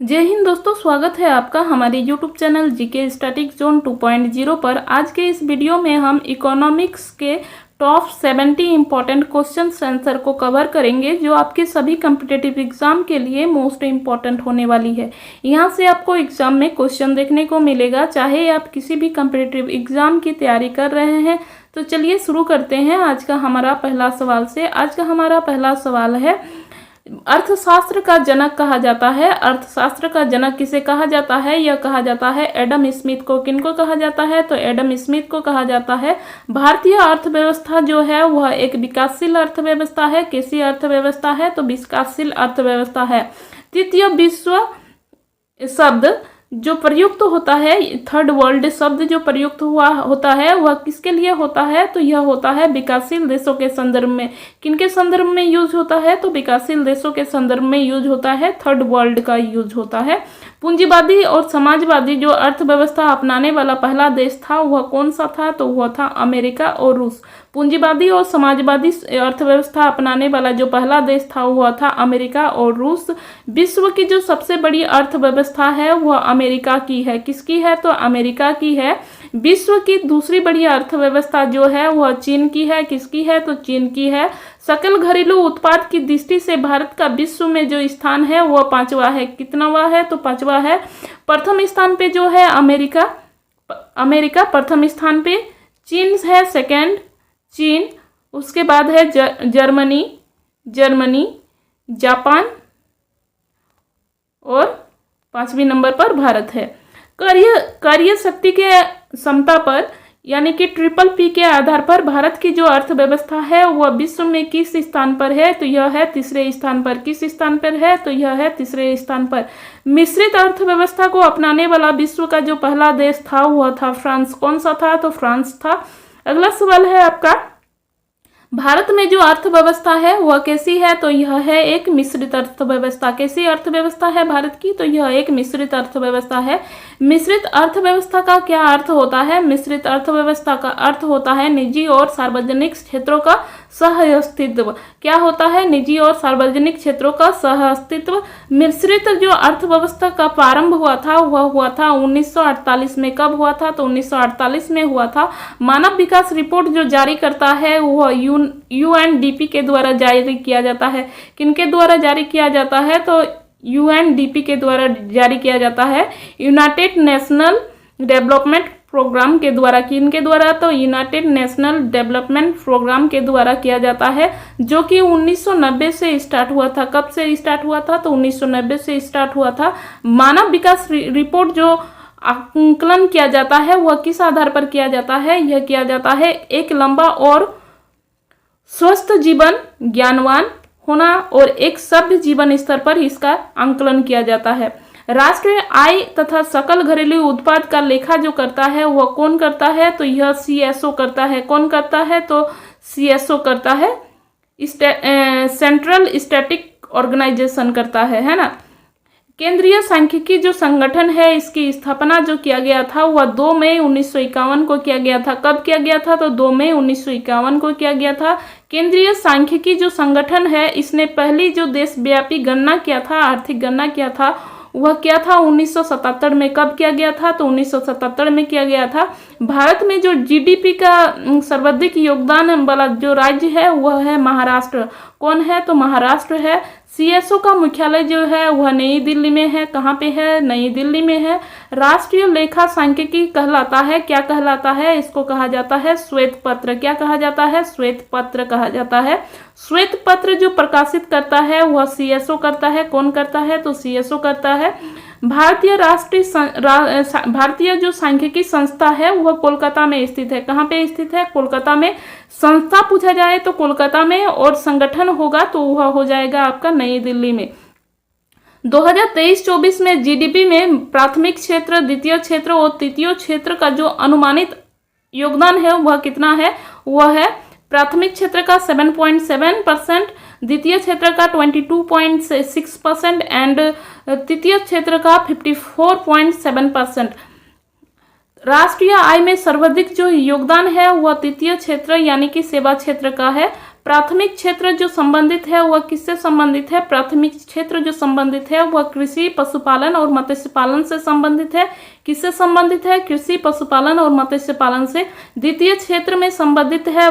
जय हिंद दोस्तों, स्वागत है आपका हमारे YouTube channel GK static zone 2.0 पर। आज के इस वीडियो में हम इकोनॉमिक्स के टॉप 70 इम्पॉर्टेंट क्वेश्चन आंसर को कवर करेंगे, जो आपके सभी कम्पिटिटिव एग्जाम के लिए मोस्ट इम्पॉर्टेंट होने वाली है। यहाँ से आपको एग्जाम में क्वेश्चन देखने को मिलेगा, चाहे आप किसी भी कम्पिटिटिव एग्जाम की तैयारी कर रहे हैं। तो चलिए शुरू करते हैं आज का हमारा पहला सवाल से। आज का हमारा पहला सवाल है, अर्थशास्त्र का जनक कहा जाता है। अर्थशास्त्र का जनक किसे कहा जाता है? यह कहा जाता है एडम स्मिथ को। किनको कहा जाता है? तो एडम स्मिथ को कहा जाता है। भारतीय अर्थव्यवस्था जो है वह एक विकासशील अर्थव्यवस्था है। कैसी अर्थव्यवस्था है? तो विकासशील अर्थव्यवस्था है। तृतीय विश्व शब्द जो प्रयुक्त होता है, थर्ड वर्ल्ड शब्द जो प्रयुक्त होता है वह किसके लिए होता है? तो यह होता है विकासशील देशों के संदर्भ में। किनके संदर्भ में यूज होता है? तो विकासशील देशों के संदर्भ में यूज होता है, थर्ड वर्ल्ड का यूज होता है। पूंजीवादी और समाजवादी जो अर्थव्यवस्था अपनाने वाला पहला देश था वह कौन सा था? तो वह था अमेरिका और रूस। पूंजीवादी और समाजवादी अर्थव्यवस्था अपनाने वाला जो पहला देश था वह था अमेरिका और रूस। विश्व की जो सबसे बड़ी अर्थव्यवस्था है वह अमेरिका की है। किसकी है? तो अमेरिका की है। विश्व की दूसरी बड़ी अर्थव्यवस्था जो है वह चीन की है। किसकी है? तो चीन की है। सकल घरेलू उत्पाद की दृष्टि से भारत का विश्व में जो स्थान है वह पांचवा है। कितनावा है? तो पांचवा है। प्रथम स्थान पे जो है अमेरिका प्रथम स्थान पे, चीन है सेकंड, चीन, उसके बाद है जर्मनी, जापान और पांचवी नंबर पर भारत है। कार्य शक्ति के क्षमता पर यानी कि ट्रिपल पी के आधार पर भारत की जो अर्थव्यवस्था है वह विश्व में किस स्थान पर है? तो यह है तीसरे स्थान पर। किस स्थान पर है? तो यह है तीसरे स्थान पर। मिश्रित अर्थव्यवस्था को अपनाने वाला विश्व का जो पहला देश था वह था फ्रांस। कौन सा था? तो फ्रांस था। अगला सवाल है आपका, भारत में जो अर्थव्यवस्था है वह कैसी है? तो यह है एक मिश्रित अर्थव्यवस्था। कैसी अर्थव्यवस्था है भारत की? तो यह एक मिश्रित अर्थव्यवस्था है। मिश्रित अर्थव्यवस्था का क्या अर्थ होता है? मिश्रित अर्थव्यवस्था का अर्थ होता है निजी और सार्वजनिक क्षेत्रों का सह अस्तित्व। क्या होता है? निजी और सार्वजनिक क्षेत्रों का सह अस्तित्व। मिश्रित जो अर्थव्यवस्था का प्रारंभ हुआ था वह हुआ था 1948 में। कब हुआ था? तो 1948 में हुआ था। मानव विकास रिपोर्ट जो जारी करता है वह यूएनडीपी के द्वारा जारी किया जाता है। किनके द्वारा जारी किया जाता है? तो यूएनडीपी के द्वारा जारी किया जाता है। यूनाइटेड नेशनल डेवलपमेंट प्रोग्राम के द्वारा। किनके द्वारा? तो यूनाइटेड नेशनल डेवलपमेंट प्रोग्राम के द्वारा किया जाता है, जो कि 1990 से स्टार्ट हुआ था। कब से स्टार्ट हुआ था? तो 1990 से स्टार्ट हुआ था। मानव विकास रिपोर्ट जो आकलन किया जाता है वह किस आधार पर किया जाता है? यह किया जाता है एक लंबा और स्वस्थ जीवन, ज्ञानवान होना और एक सभ्य जीवन स्तर पर इसका आंकलन किया जाता है। राष्ट्रीय आय तथा सकल घरेलू उत्पाद का लेखा जो करता है वह कौन करता है? तो यह सीएसओ करता है। कौन करता है? तो सीएसओ करता है। सेंट्रल स्टैटिक ऑर्गेनाइजेशन करता है ना। केंद्रीय सांख्यिकी जो संगठन है इसकी स्थापना जो किया गया था वह 2 मई 1951 को किया गया था। कब किया गया था? तो 2 मई 1951 को किया गया था। केंद्रीय सांख्यिकी जो संगठन है इसने पहली जो देशव्यापी गणना किया था, आर्थिक गणना किया था, वह क्या था? 1977 में। कब किया गया था? तो 1977 में किया गया था। भारत में जो जीडीपी का सर्वाधिक योगदान वाला जो राज्य है वह है महाराष्ट्र। कौन है? तो महाराष्ट्र है। सीएसओ का मुख्यालय जो है वह नई दिल्ली में है। कहाँ पे है? नई दिल्ली में है। राष्ट्रीय लेखा सांख्यिकी कहलाता है। क्या कहलाता है? इसको कहा जाता है श्वेत पत्र। क्या कहा जाता है? श्वेत पत्र कहा जाता है। श्वेत पत्र जो प्रकाशित करता है वह सीएसओ करता है। कौन करता है? तो सीएसओ करता है। भारतीय जो सांख्यिकी संस्था है वह कोलकाता में स्थित है। कहाँ पे स्थित है? कोलकाता में। संस्था पूछा जाए तो कोलकाता में, और संगठन होगा तो वह हो जाएगा आपका नई दिल्ली में। 2023-24 में जीडीपी में प्राथमिक क्षेत्र, द्वितीय क्षेत्र और तृतीय क्षेत्र का जो अनुमानित योगदान है वह कितना है? वह है प्राथमिक क्षेत्र का 7.7%, द्वितीय क्षेत्र का 22.6% एंड तृतीय क्षेत्र का 54.7%। राष्ट्रीय आय में सर्वाधिक जो योगदान है वह तृतीय क्षेत्र यानी कि सेवा क्षेत्र का है। प्राथमिक क्षेत्र जो संबंधित है वह किससे संबंधित है? प्राथमिक क्षेत्र जो संबंधित है वह कृषि, पशुपालन और मत्स्य पालन से संबंधित है। किससे संबंधित है? कृषि, पशुपालन और मत्स्य पालन से। द्वितीय क्षेत्र में संबंधित है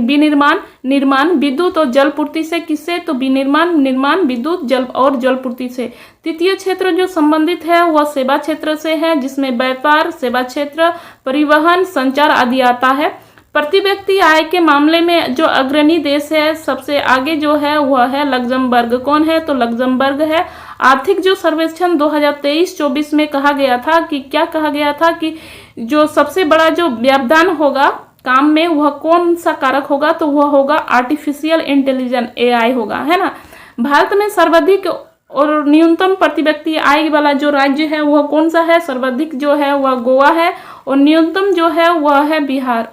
विनिर्माण, निर्माण, विद्युत और जलपूर्ति से। किससे? तो विनिर्माण, निर्माण, विद्युत, जल और जलपूर्ति से। तृतीय क्षेत्र जो संबंधित है वह सेवा क्षेत्र से है, जिसमें व्यापार, सेवा क्षेत्र, परिवहन, संचार आदि आता है। प्रति व्यक्ति आय के मामले में जो अग्रणी देश है, सबसे आगे जो है वह है लग्जमबर्ग। कौन है? तो लग्जमबर्ग है। आर्थिक जो सर्वेक्षण 2023-24 में कहा गया था कि क्या कहा गया था कि जो सबसे बड़ा जो व्यवधान होगा काम में वह कौन सा कारक होगा? तो वह होगा आर्टिफिशियल इंटेलिजेंस, AI होगा, है ना। भारत में सर्वाधिक और न्यूनतम प्रति व्यक्ति आय वाला जो राज्य है वह कौन सा है? सर्वाधिक जो है वह गोवा है और न्यूनतम जो है वह है बिहार।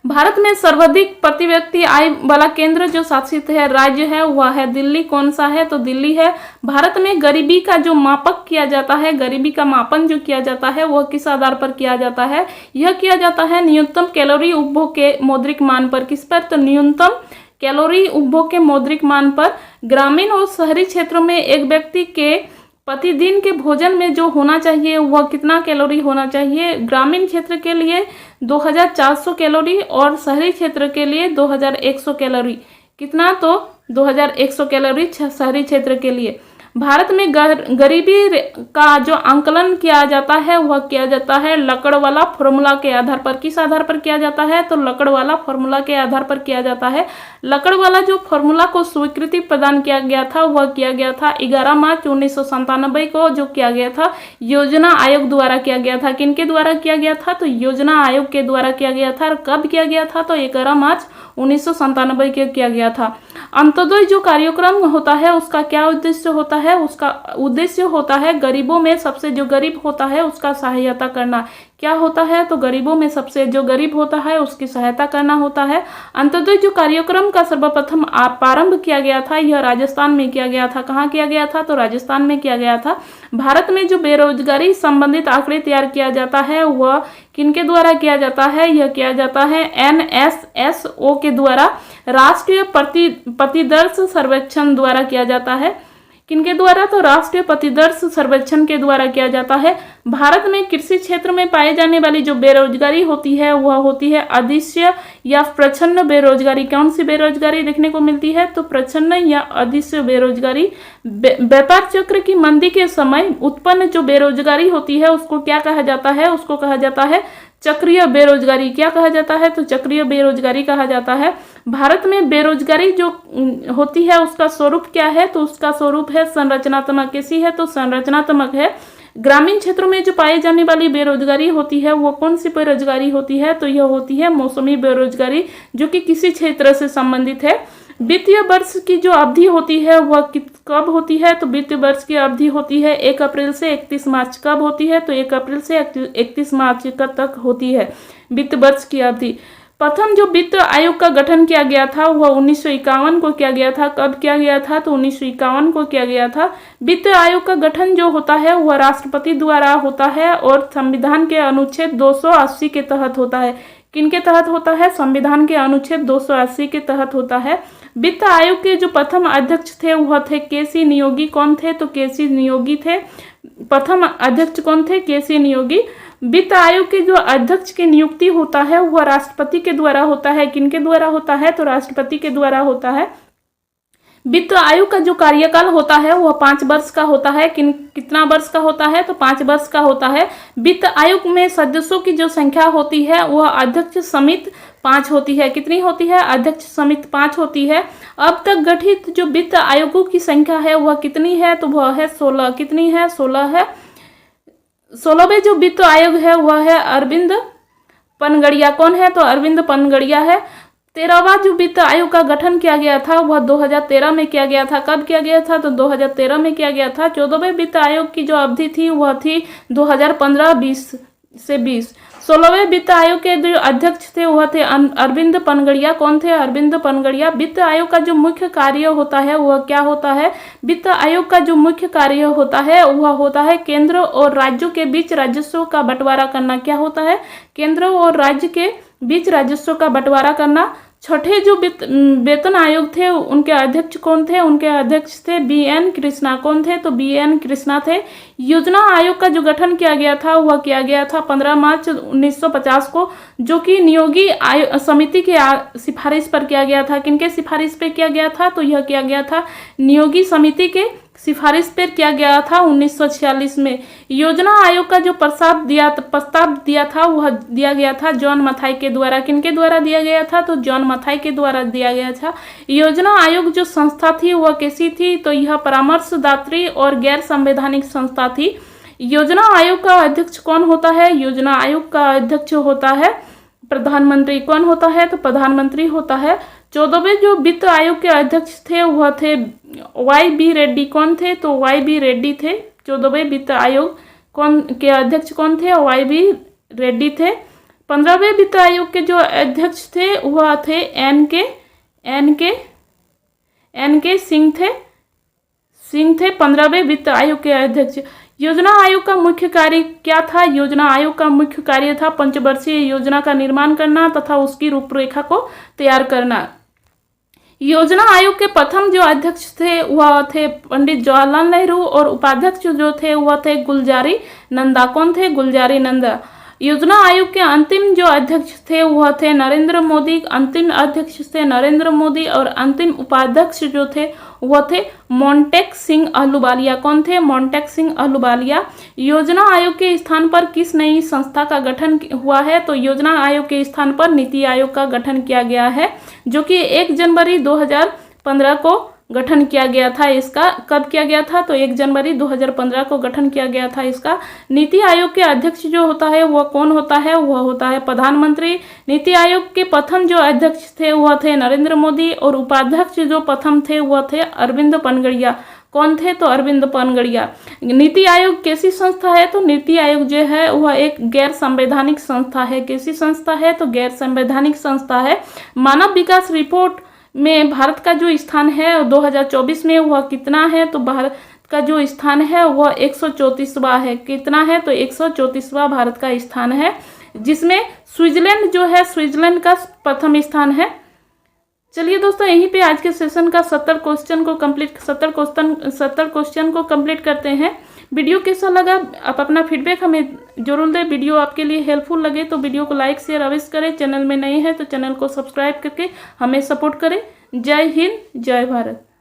भारत में सर्वाधिक प्रति व्यक्ति आय वाला केंद्र जो शासित है राज्य है वह है दिल्ली। कौन सा है? तो दिल्ली है। भारत में गरीबी का जो मापक किया जाता है, गरीबी का मापन जो किया जाता है वह किस आधार पर किया जाता है? यह किया जाता है न्यूनतम कैलोरी उपभोग के मौद्रिक मान पर। किस पर? तो न्यूनतम कैलोरी उपभोग के मौद्रिक मान पर। ग्रामीण और शहरी क्षेत्रों में एक व्यक्ति के प्रतिदिन के भोजन में जो होना चाहिए वह कितना कैलोरी होना चाहिए? ग्रामीण क्षेत्र के लिए 2400 कैलोरी और शहरी क्षेत्र के लिए 2100 कैलोरी। कितना? तो 2100 कैलोरी शहरी क्षेत्र के लिए। भारत में गरीबी का जो आंकलन किया जाता है वह किया जाता है लकड़ वाला फॉर्मूला के आधार पर। किस आधार पर किया जाता है? तो लकड़ वाला फॉर्मूला के आधार पर किया जाता है। लकड़ वाला जो फॉर्मूला को स्वीकृति प्रदान किया गया था वह किया गया था 11 मार्च 1997 को, जो किया गया था योजना आयोग द्वारा किया गया था। किनके द्वारा किया गया था? तो योजना आयोग के द्वारा किया गया था। और कब किया गया था? तो 11 मार्च 1997 के किया गया था। अंत्योदय जो कार्यक्रम होता है उसका क्या उद्देश्य होता है? उसका उद्देश्य होता है गरीबों में सबसे जो गरीब होता है उसका सहायता करना। क्या होता है? तो गरीबों में सबसे जो गरीब होता है उसकी सहायता करना होता है। अंत्योदय जो कार्यक्रम का सर्वप्रथम प्रारंभ किया गया था यह राजस्थान में किया गया था। कहाँ किया गया था? तो राजस्थान में किया गया था। भारत में जो बेरोजगारी संबंधित आंकड़े तैयार किया जाता है वह किनके द्वारा किया जाता है? यह किया जाता है NSSO के द्वारा, राष्ट्रीय प्रतिदर्श सर्वेक्षण द्वारा किया जाता है। किनके द्वारा? तो राष्ट्रीय प्रतिदर्श सर्वेक्षण के द्वारा किया जाता है। भारत में कृषि क्षेत्र में पाई जाने वाली जो बेरोजगारी होती है वह होती है अदृश्य या प्रच्छन्न बेरोजगारी। कौन सी बेरोजगारी देखने को मिलती है? तो प्रच्छन्न या अदृश्य बेरोजगारी। व्यापार चक्र की मंदी के समय उत्पन्न जो बेरोजगारी होती है उसको क्या कहा जाता है? उसको कहा जाता है चक्रीय बेरोजगारी। क्या कहा जाता है? तो चक्रीय बेरोजगारी कहा जाता है। भारत में बेरोजगारी जो होती है उसका स्वरूप क्या है? तो उसका स्वरूप है संरचनात्मक। कैसी है? तो संरचनात्मक है। ग्रामीण क्षेत्रों में जो पाई जाने वाली बेरोजगारी होती है वो कौन सी बेरोजगारी होती है? तो यह होती है मौसमी बेरोजगारी, जो कि किसी क्षेत्र से संबंधित है। वित्तीय वर्ष की जो अवधि होती है वह कब होती है? तो वित्तीय वर्ष की अवधि होती है 1 अप्रैल से 31 मार्च। कब होती है? तो 1 अप्रैल से 31 मार्च तक होती है वित्तीय वर्ष की अवधि। प्रथम जो वित्त आयोग का गठन किया गया था वह 1951 को किया गया था। कब किया गया था? तो 1951 को किया गया था। वित्त आयोग का गठन जो होता है वह राष्ट्रपति द्वारा होता है और संविधान के अनुच्छेद 280 के तहत होता है। किनके तहत होता है? संविधान के अनुच्छेद 280 के तहत होता है। वित्त आयोग के जो प्रथम अध्यक्ष थे वह थे केसी नियोगी। कौन थे? तो केसी नियोगी थे। प्रथम अध्यक्ष कौन थे? केसी नियोगी। वित्त आयोग के जो अध्यक्ष की नियुक्ति होता है वह राष्ट्रपति के द्वारा होता है। किनके द्वारा होता है? तो राष्ट्रपति के द्वारा होता है। वित्त आयोग का जो कार्यकाल होता है वह 5 वर्ष का होता है। कितना वर्ष का होता है? तो 5 वर्ष का होता है। वित्त आयोग में सदस्यों की जो संख्या होती है वह अध्यक्ष समेत 5 होती है। कितनी होती है? अध्यक्ष समेत 5 होती है। अब तक गठित जो वित्त आयोगों की संख्या है वह कितनी है? तो वह है 16। कितनी है? 16 है। 16वें जो वित्त आयोग है वह है अरविंद पनगड़िया। कौन है? तो अरविंद पनगड़िया है। 13वां जो वित्त आयोग का गठन किया गया था वह 2013 में किया गया था। कब किया गया था? तो 2013 में किया गया था। 14वें वित्त आयोग की जो अवधि थी वह थी 2015-20 से 20। 16वें वित्त आयोग के जो अध्यक्ष थे वह थे अरविंद पनगड़िया। कौन थे? अरविंद पनगड़िया। वित्त आयोग का जो मुख्य कार्य होता है वह क्या होता है? वित्त आयोग का जो मुख्य कार्य होता है वह होता है केंद्र और राज्यों के बीच राजस्व का बंटवारा करना। क्या होता है? केंद्र और राज्य के बीच राजस्व का बंटवारा करना। छठे जो वेतन आयोग थे उनके अध्यक्ष कौन थे? उनके अध्यक्ष थे BN कृष्णा। कौन थे? तो BN कृष्णा थे। योजना आयोग का जो गठन किया गया था वह किया गया था 15 मार्च 1950 को, जो कि नियोगी समिति के सिफारिश पर किया गया था। किनके सिफारिश पर किया गया था? तो यह किया गया था नियोगी समिति के सिफारिश पर किया गया था 1946 में। योजना आयोग का जो प्रस्ताव दिया था वह दिया गया था जॉन मथाई के द्वारा। किनके द्वारा दिया गया था? तो जॉन मथाई के द्वारा दिया गया था। योजना आयोग जो संस्था थी वह कैसी थी? तो यह परामर्शदात्री और गैर संवैधानिक संस्था थी। योजना आयोग का अध्यक्ष कौन होता है? योजना आयोग का अध्यक्ष होता है प्रधानमंत्री। कौन होता है? तो प्रधानमंत्री होता है। 14वें जो वित्त आयोग के अध्यक्ष थे वह थे YB रेड्डी। कौन थे? तो YB रेड्डी थे। 14वें वित्त आयोग के अध्यक्ष कौन थे? YB रेड्डी थे। 15वें वित्त आयोग के जो अध्यक्ष थे वह थे NK सिंह थे 15वें वित्त आयोग के अध्यक्ष। योजना आयोग का मुख्य कार्य क्या था? योजना आयोग का मुख्य कार्य था पंचवर्षीय योजना का निर्माण करना तथा उसकी रूपरेखा को तैयार करना। योजना आयोग के प्रथम जो अध्यक्ष थे वह थे पंडित जवाहरलाल नेहरू और उपाध्यक्ष जो थे वह थे गुलजारी नंदा। कौन थे? गुलजारी नंदा। योजना आयोग के अंतिम जो अध्यक्ष थे वह थे नरेंद्र मोदी। अंतिम अध्यक्ष थे नरेंद्र मोदी और अंतिम उपाध्यक्ष जो थे वह थे मोंटेक सिंह अहलूवालिया। कौन थे? मोंटेक सिंह अहलूवालिया। योजना आयोग के स्थान पर किस नई संस्था का गठन हुआ है? तो योजना आयोग के स्थान पर नीति आयोग का गठन किया गया है, जो कि 1 जनवरी 2015 को गठन किया गया था। इसका कब किया गया था? तो 1 जनवरी 2015 को गठन किया गया था इसका। नीति आयोग के अध्यक्ष जो होता है वह कौन होता है? वह होता है प्रधानमंत्री। नीति आयोग के प्रथम जो अध्यक्ष थे वह थे नरेंद्र मोदी और उपाध्यक्ष जो प्रथम थे वह थे अरविंद पनगड़िया। कौन थे? तो अरविंद पनगड़िया। नीति आयोग कैसी संस्था है? तो नीति आयोग जो है वह एक गैर संवैधानिक संस्था है। कैसी संस्था है? तो गैर संवैधानिक संस्था है। मानव विकास रिपोर्ट में भारत का जो स्थान है 2024 में वह कितना है? तो भारत का जो स्थान है वह 134वां है। कितना है? तो 134वां भारत का स्थान है, जिसमें स्विट्जरलैंड जो है स्विट्जरलैंड का प्रथम स्थान है। चलिए दोस्तों, यहीं पे आज के सेशन का 70 क्वेश्चन को कंप्लीट करते हैं। वीडियो कैसा लगा आप अपना फीडबैक हमें जरूर दें। वीडियो आपके लिए हेल्पफुल लगे तो वीडियो को लाइक शेयर अवश्य करें। चैनल में नए हैं तो चैनल को सब्सक्राइब करके हमें सपोर्ट करें। जय हिंद, जय भारत।